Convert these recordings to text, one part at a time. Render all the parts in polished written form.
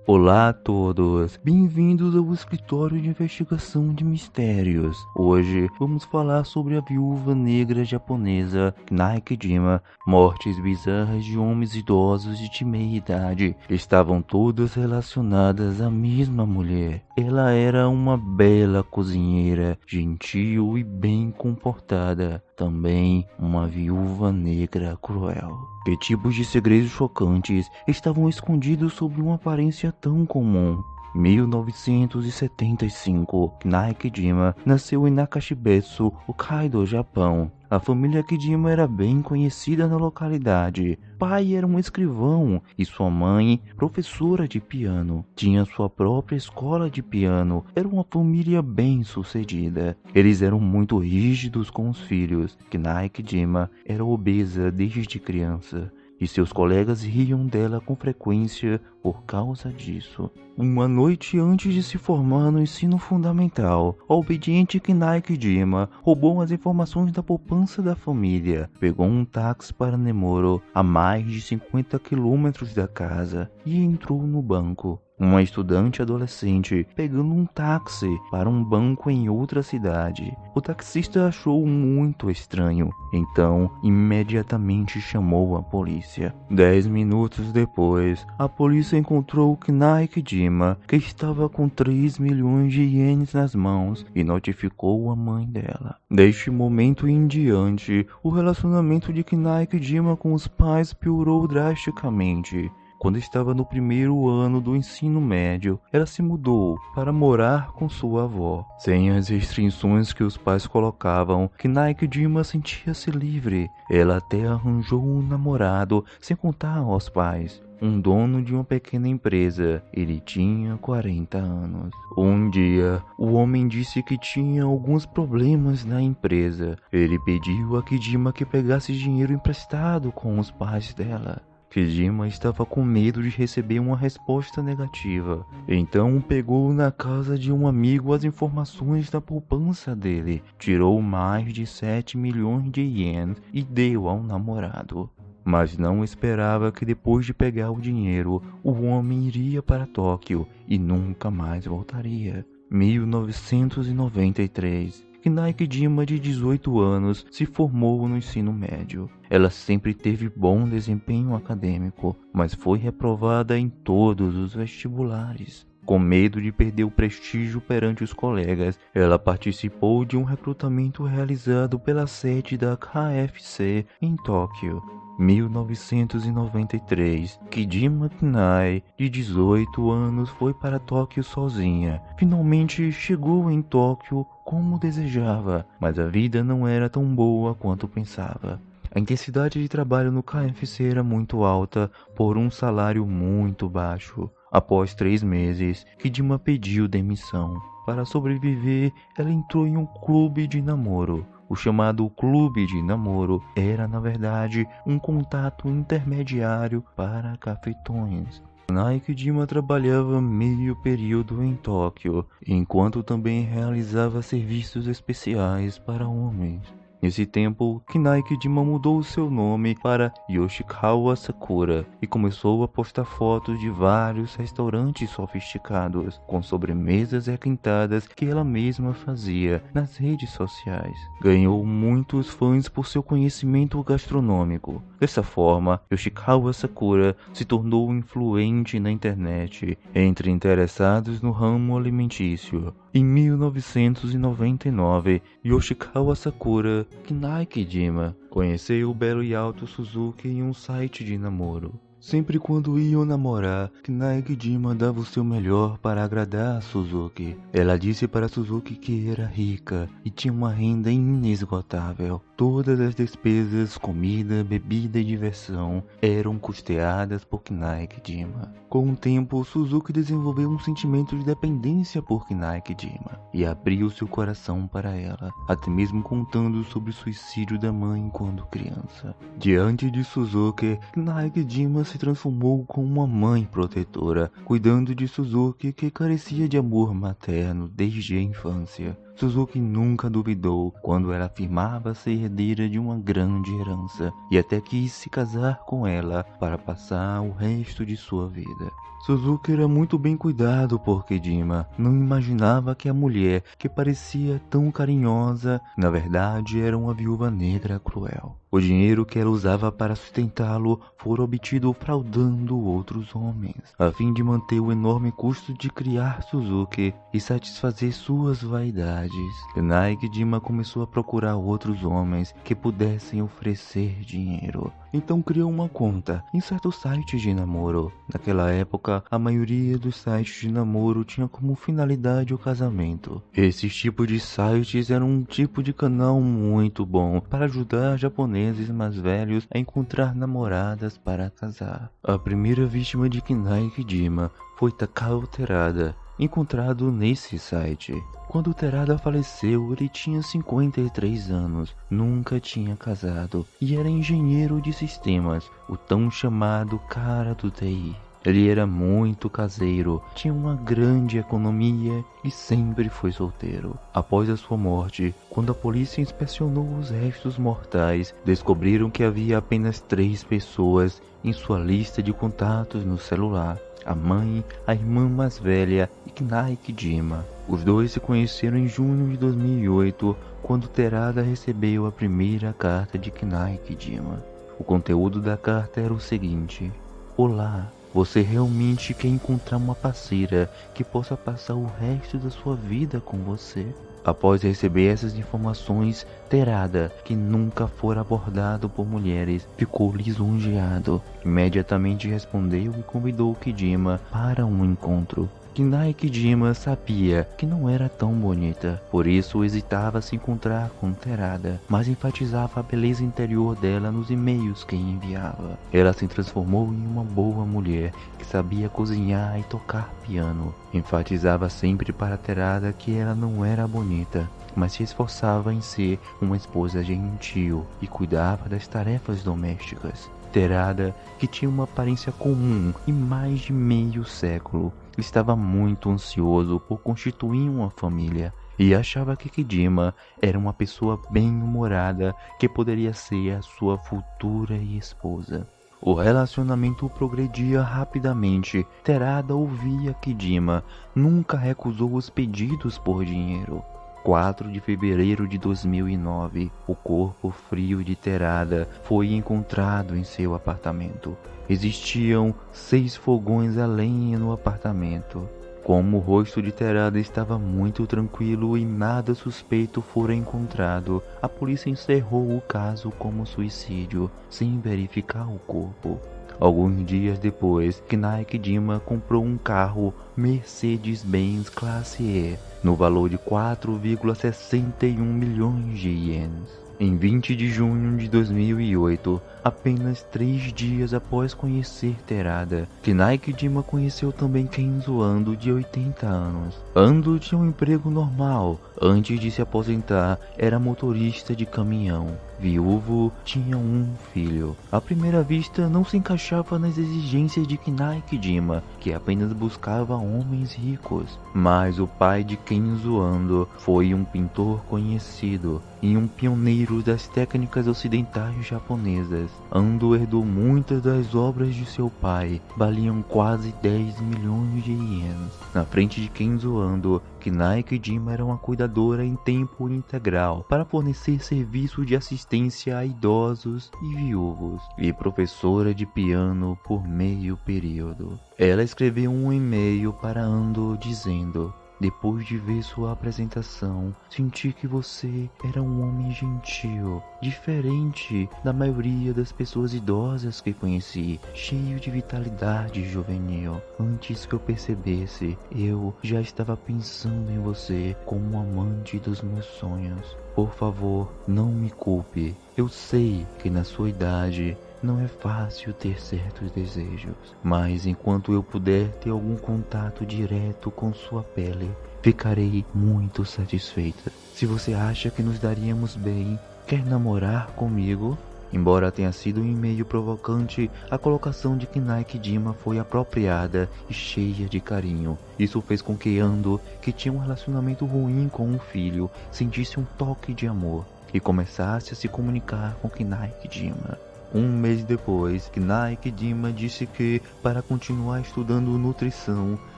Olá a todos, bem-vindos ao Escritório de Investigação de Mistérios. Hoje vamos falar sobre a viúva negra japonesa Nakajima. Mortes bizarras de homens idosos de meia idade estavam todas relacionadas à mesma mulher. Ela era uma bela cozinheira, gentil e bem comportada. Também uma viúva negra cruel. Que tipos de segredos chocantes estavam escondidos sob uma aparência tão comum? 1975, Nakajima nasceu em Nakashibetsu, Hokkaido, Japão. A família Kijima era bem conhecida na localidade. Pai era um escrivão e sua mãe, professora de piano. Tinha sua própria escola de piano. Era uma família bem sucedida. Eles eram muito rígidos com os filhos, que Nakajima era obesa desde criança. E seus colegas riam dela com frequência por causa disso. Uma noite antes de se formar no ensino fundamental, a obediente Nakajima roubou as informações da poupança da família, pegou um táxi para Nemuro, a mais de 50 quilômetros da casa, e entrou no banco. Uma estudante adolescente pegando um táxi para um banco em outra cidade. O taxista achou muito estranho, então imediatamente chamou a polícia. 10 minutos depois, a polícia encontrou Nakajima, que estava com 3 milhões de ienes nas mãos, e notificou a mãe dela. Deste momento em diante, o relacionamento de Nakajima com os pais piorou drasticamente. Quando estava no primeiro ano do ensino médio, ela se mudou para morar com sua avó. Sem as restrições que os pais colocavam, Nakajima sentia-se livre. Ela até arranjou um namorado, sem contar aos pais. Um dono de uma pequena empresa. Ele tinha 40 anos. Um dia, o homem disse que tinha alguns problemas na empresa. Ele pediu a Kijima que pegasse dinheiro emprestado com os pais dela. Kijima estava com medo de receber uma resposta negativa, então pegou na casa de um amigo as informações da poupança dele, tirou mais de 7 milhões de ienes e deu ao namorado. Mas não esperava que depois de pegar o dinheiro, o homem iria para Tóquio e nunca mais voltaria. 1993. Nakajima, de 18 anos, se formou no ensino médio. Ela sempre teve bom desempenho acadêmico, mas foi reprovada em todos os vestibulares. Com medo de perder o prestígio perante os colegas, ela participou de um recrutamento realizado pela sede da KFC em Tóquio. 1993, Kijima Kinai, de 18 anos, foi para Tóquio sozinha. Finalmente chegou em Tóquio como desejava, mas a vida não era tão boa quanto pensava. A intensidade de trabalho no KFC era muito alta por um salário muito baixo. Após 3 meses, Kijima pediu demissão. Para sobreviver, ela entrou em um clube de namoro. O chamado Clube de Namoro era, na verdade, um contato intermediário para cafetões. Nakajima trabalhava meio período em Tóquio, enquanto também realizava serviços especiais para homens. Nesse tempo, Nakajima mudou seu nome para Yoshikawa Sakura e começou a postar fotos de vários restaurantes sofisticados, com sobremesas requintadas que ela mesma fazia nas redes sociais. Ganhou muitos fãs por seu conhecimento gastronômico. Dessa forma, Yoshikawa Sakura se tornou influente na internet entre interessados no ramo alimentício. Em 1999, Yoshikawa Sakura Nakajima conheceu o belo e alto Suzuki em um site de namoro. Sempre quando iam namorar, Nakajima dava o seu melhor para agradar a Suzuki. Ela disse para Suzuki que era rica e tinha uma renda inesgotável. Todas as despesas, comida, bebida e diversão eram custeadas por Nakajima. Com o tempo, Suzuki desenvolveu um sentimento de dependência por Nakajima e abriu seu coração para ela, até mesmo contando sobre o suicídio da mãe quando criança. Diante de Suzuki, Nakajima se transformou como uma mãe protetora, cuidando de Suzuki, que carecia de amor materno desde a infância. Suzuki nunca duvidou quando ela afirmava ser herdeira de uma grande herança e até quis se casar com ela para passar o resto de sua vida. Suzuki era muito bem cuidado por Kejima. Não imaginava que a mulher, que parecia tão carinhosa, na verdade era uma viúva negra cruel. O dinheiro que ela usava para sustentá-lo fora obtido fraudando outros homens, a fim de manter o enorme custo de criar Suzuki e satisfazer suas vaidades. Tenai Kejima começou a procurar outros homens que pudessem oferecer dinheiro. Então criou uma conta em certos sites de namoro. Naquela época, a maioria dos sites de namoro tinha como finalidade o casamento. Esses tipos de sites eram um tipo de canal muito bom para ajudar japoneses mais velhos a encontrar namoradas para casar. A primeira vítima de Kinai Kejima foi Takao Terada, encontrado nesse site. Quando Terada faleceu, ele tinha 53 anos, nunca tinha casado e era engenheiro de sistemas, o tão chamado cara do TI. Ele era muito caseiro, tinha uma grande economia e sempre foi solteiro. Após a sua morte, quando a polícia inspecionou os restos mortais, descobriram que havia apenas 3 pessoas em sua lista de contatos no celular: a mãe, a irmã mais velha e Kinai Kejima. Os dois se conheceram em junho de 2008, quando Terada recebeu a primeira carta de Kinai Kejima. O conteúdo da carta era o seguinte: Olá, você realmente quer encontrar uma parceira que possa passar o resto da sua vida com você? Após receber essas informações, Terada, que nunca fora abordado por mulheres, ficou lisonjeado. Imediatamente respondeu e convidou Kejima para um encontro. Kinai Kejima sabia que não era tão bonita, por isso hesitava se encontrar com Terada, mas enfatizava a beleza interior dela nos e-mails que enviava. Ela se transformou em uma boa mulher que sabia cozinhar e tocar piano. Enfatizava sempre para Terada que ela não era bonita, mas se esforçava em ser uma esposa gentil e cuidava das tarefas domésticas. Terada, que tinha uma aparência comum e mais de meio século, estava muito ansioso por constituir uma família e achava que Kejima era uma pessoa bem-humorada que poderia ser a sua futura esposa. O relacionamento progredia rapidamente. Terada ouvia Kejima, nunca recusou os pedidos por dinheiro. 4 de fevereiro de 2009, o corpo frio de Terada foi encontrado em seu apartamento. Existiam 6 fogões a lenha no apartamento. Como o rosto de Terada estava muito tranquilo e nada suspeito fora encontrado, a polícia encerrou o caso como suicídio, sem verificar o corpo. Alguns dias depois, Kinai Kejima comprou um carro Mercedes-Benz Classe E, no valor de 4,61 milhões de ienes. Em 20 de junho de 2008, apenas 3 dias após conhecer Terada, Kinai Kejima conheceu também Kenzo Ando, de 80 anos. Ando tinha um emprego normal. Antes de se aposentar, era motorista de caminhão. Viúvo, tinha um filho. À primeira vista, não se encaixava nas exigências de Kinai Kejima, que apenas buscava homens ricos. Mas o pai de Kenzo Ando foi um pintor conhecido e um pioneiro das técnicas ocidentais japonesas. Ando herdou muitas das obras de seu pai, valiam quase 10 milhões de ienes. Na frente de Kenzo Ando, Kinai Kejima era uma cuidadora em tempo integral para fornecer serviço de assistência a idosos e viúvos, e professora de piano por meio período. Ela escreveu um e-mail para Ando dizendo: depois de ver sua apresentação, senti que você era um homem gentil, diferente da maioria das pessoas idosas que conheci, cheio de vitalidade juvenil. Antes que eu percebesse, eu já estava pensando em você como um amante dos meus sonhos. Por favor, não me culpe. Eu sei que na sua idade não é fácil ter certos desejos, mas enquanto eu puder ter algum contato direto com sua pele, ficarei muito satisfeita. Se você acha que nos daríamos bem, quer namorar comigo? Embora tenha sido um e-mail provocante, a colocação de Kinai Kijima foi apropriada e cheia de carinho. Isso fez com que Ando, que tinha um relacionamento ruim com o filho, sentisse um toque de amor e começasse a se comunicar com Kinai Kijima. Um mês depois, Kinai Kijima disse que, para continuar estudando nutrição,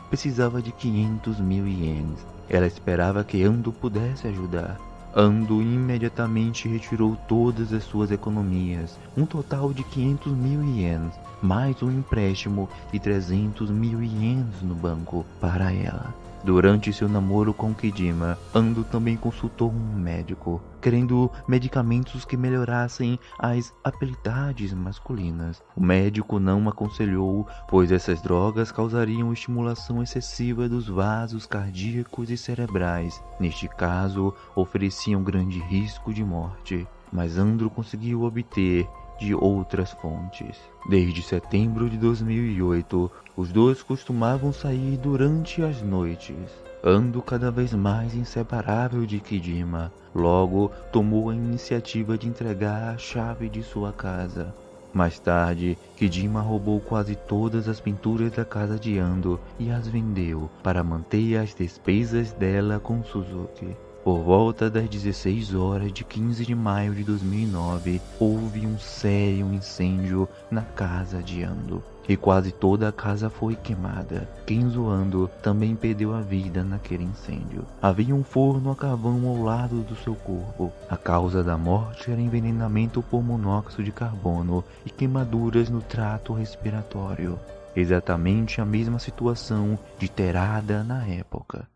precisava de 500 mil ienes. Ela esperava que Ando pudesse ajudar. Ando imediatamente retirou todas as suas economias, um total de 500 mil ienes, mais um empréstimo de 300 mil ienes no banco para ela. Durante seu namoro com Kijima, Ando também consultou um médico, querendo medicamentos que melhorassem as habilidades masculinas. O médico não aconselhou, pois essas drogas causariam estimulação excessiva dos vasos cardíacos e cerebrais. Neste caso, ofereciam grande risco de morte, mas Andro conseguiu obter de outras fontes. Desde setembro de 2008, os dois costumavam sair durante as noites. Ando cada vez mais inseparável de Kijima, logo tomou a iniciativa de entregar a chave de sua casa. Mais tarde, Kijima roubou quase todas as pinturas da casa de Ando e as vendeu para manter as despesas dela com Suzuki. Por volta das 16 horas de 15 de maio de 2009, houve um sério incêndio na casa de Ando, e quase toda a casa foi queimada. Kenzo Ando também perdeu a vida naquele incêndio. Havia um forno a carvão ao lado do seu corpo. A causa da morte era envenenamento por monóxido de carbono e queimaduras no trato respiratório. Exatamente a mesma situação de Terada na época.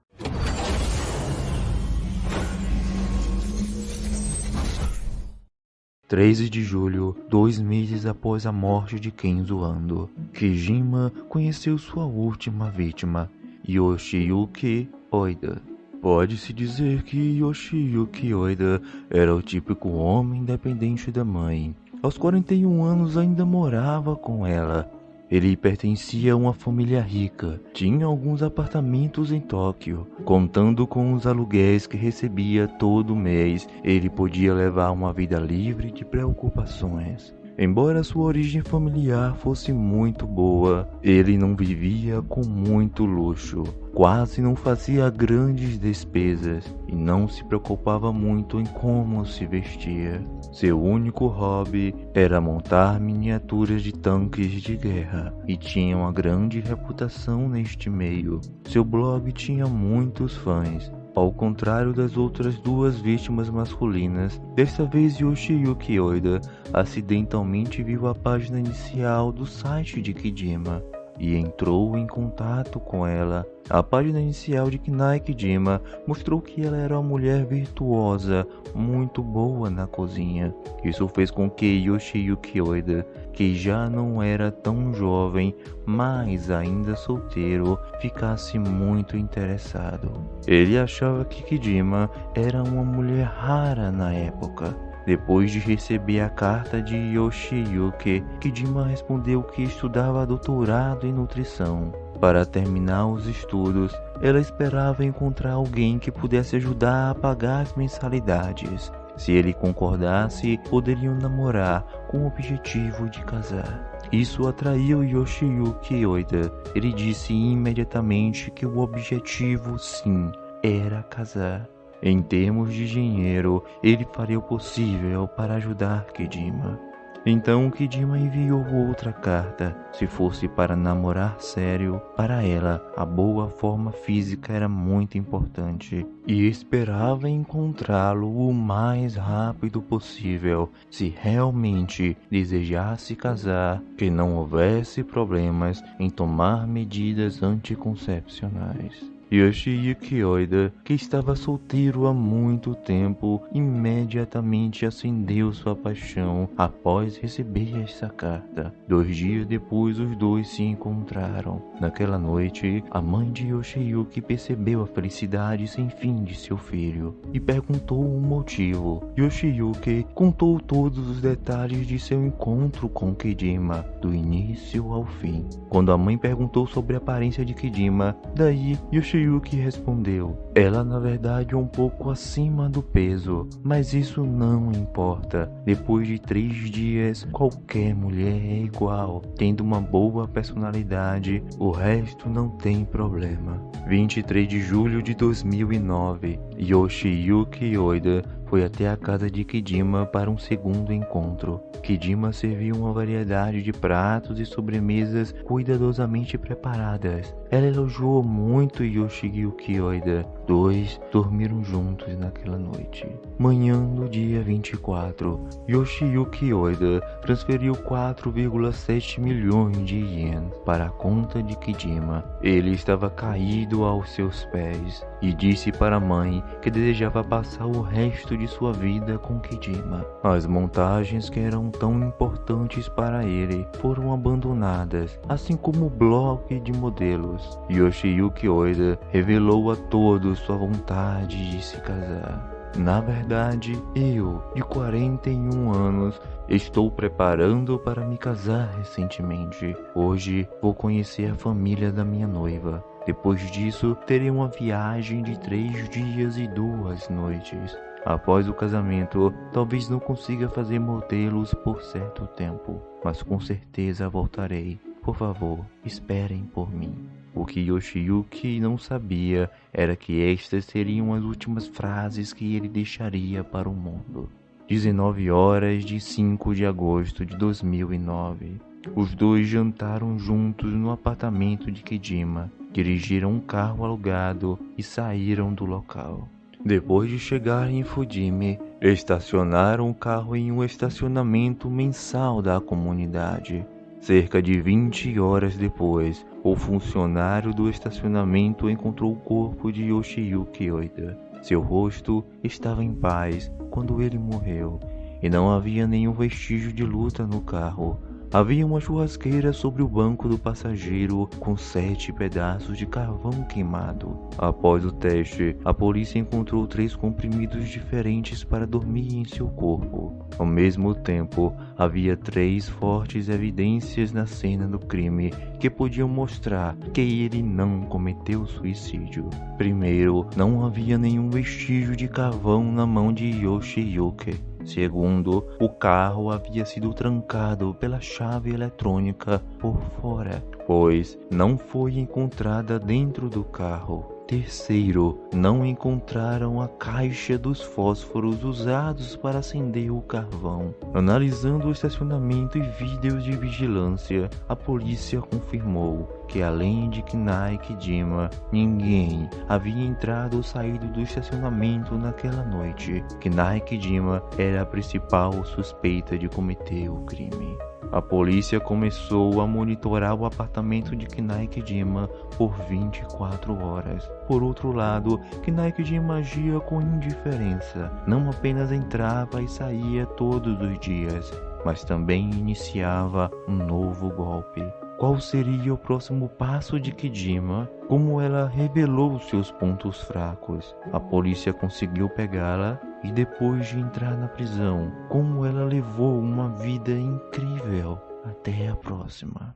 13 de julho, 2 meses após a morte de Kenzo Ando, Kijima conheceu sua última vítima, Yoshiyuki Oida. Pode-se dizer que Yoshiyuki Oida era o típico homem independente da mãe. Aos 41 anos ainda morava com ela. Ele pertencia a uma família rica, tinha alguns apartamentos em Tóquio. Contando com os aluguéis que recebia todo mês, ele podia levar uma vida livre de preocupações. Embora sua origem familiar fosse muito boa, ele não vivia com muito luxo, quase não fazia grandes despesas e não se preocupava muito em como se vestia. Seu único hobby era montar miniaturas de tanques de guerra e tinha uma grande reputação neste meio. Seu blog tinha muitos fãs. Ao contrário das outras duas vítimas masculinas, desta vez Yoshiyuki Oida acidentalmente viu a página inicial do site de Kijima e entrou em contato com ela. A página inicial de Kinai Kijima mostrou que ela era uma mulher virtuosa, muito boa na cozinha. Isso fez com que Yoshiyuki Oida, que já não era tão jovem, mas ainda solteiro, ficasse muito interessado. Ele achava que Kijima era uma mulher rara na época. Depois de receber a carta de Yoshiyuki, Kijima respondeu que estudava doutorado em nutrição. Para terminar os estudos, ela esperava encontrar alguém que pudesse ajudar a pagar as mensalidades. Se ele concordasse, poderiam namorar com o objetivo de casar. Isso atraiu Yoshiyuki Oida. Ele disse imediatamente que o objetivo, sim, era casar. Em termos de dinheiro, ele faria o possível para ajudar Kijima. Então Kijima enviou outra carta. Se fosse para namorar sério, para ela a boa forma física era muito importante e esperava encontrá-lo o mais rápido possível. Se realmente desejasse casar, que não houvesse problemas em tomar medidas anticoncepcionais. Yoshiyuki Oida, que estava solteiro há muito tempo, imediatamente acendeu sua paixão após receber essa carta. 2 dias depois, os dois se encontraram. Naquela noite, a mãe de Yoshiyuki percebeu a felicidade sem fim de seu filho e perguntou o motivo. Yoshiyuki contou todos os detalhes de seu encontro com Kijima, do início ao fim. Quando a mãe perguntou sobre a aparência de Kijima, daí Yoshiyuki Yoshiyuki respondeu: ela na verdade é um pouco acima do peso, mas isso não importa. Depois de 3 dias, qualquer mulher é igual. Tendo uma boa personalidade, o resto não tem problema. 23 de julho de 2009, Yoshiyuki Oida foi até a casa de Kidima para um segundo encontro. Kidima serviu uma variedade de pratos e sobremesas cuidadosamente preparadas. Ela elogiou muito Yoshiyuki Oida. Dois dormiram juntos naquela noite. Manhã do dia 24, Yoshiyuki Oida transferiu 4,7 milhões de ienes para a conta de Kidima. Ele estava caído aos seus pés e disse para a mãe que desejava passar o resto de sua vida com Kidima. As montagens que eram tão importantes para ele foram abandonadas, assim como o bloco de modelos. Yoshiyuki Oida revelou a todos sua vontade de se casar. Na verdade, eu, de 41 anos, estou preparando para me casar recentemente. Hoje vou conhecer a família da minha noiva. Depois disso, terei uma viagem de 3 dias e 2 noites. Após o casamento, talvez não consiga fazer modelos por certo tempo, mas com certeza voltarei. Por favor, esperem por mim. O que Yoshiyuki não sabia era que estas seriam as últimas frases que ele deixaria para o mundo. 19 horas de 5 de agosto de 2009. Os dois jantaram juntos no apartamento de Kidima, dirigiram um carro alugado e saíram do local. Depois de chegar em Fujimi, estacionaram o carro em um estacionamento mensal da comunidade. Cerca de 20 horas depois, o funcionário do estacionamento encontrou o corpo de Yoshiyuki Oida. Seu rosto estava em paz quando ele morreu, e não havia nenhum vestígio de luta no carro. Havia uma churrasqueira sobre o banco do passageiro com 7 pedaços de carvão queimado. Após o teste, a polícia encontrou 3 comprimidos diferentes para dormir em seu corpo. Ao mesmo tempo, havia 3 fortes evidências na cena do crime que podiam mostrar que ele não cometeu suicídio. Primeiro, não havia nenhum vestígio de carvão na mão de Yoshiyuki. Segundo, o carro havia sido trancado pela chave eletrônica por fora, pois não foi encontrada dentro do carro. Terceiro, não encontraram a caixa dos fósforos usados para acender o carvão. Analisando o estacionamento e vídeos de vigilância, a polícia confirmou que além de Kinai Kidima, ninguém havia entrado ou saído do estacionamento naquela noite. Kinai Kidima era a principal suspeita de cometer o crime. A polícia começou a monitorar o apartamento de Kinai Kidima por 24 horas. Por outro lado, Kinai Kidima agia com indiferença. Não apenas entrava e saía todos os dias, mas também iniciava um novo golpe. Qual seria o próximo passo de Kidima? Como ela revelou seus pontos fracos? A polícia conseguiu pegá-la e depois de entrar na prisão, como ela levou uma vida incrível. Até a próxima.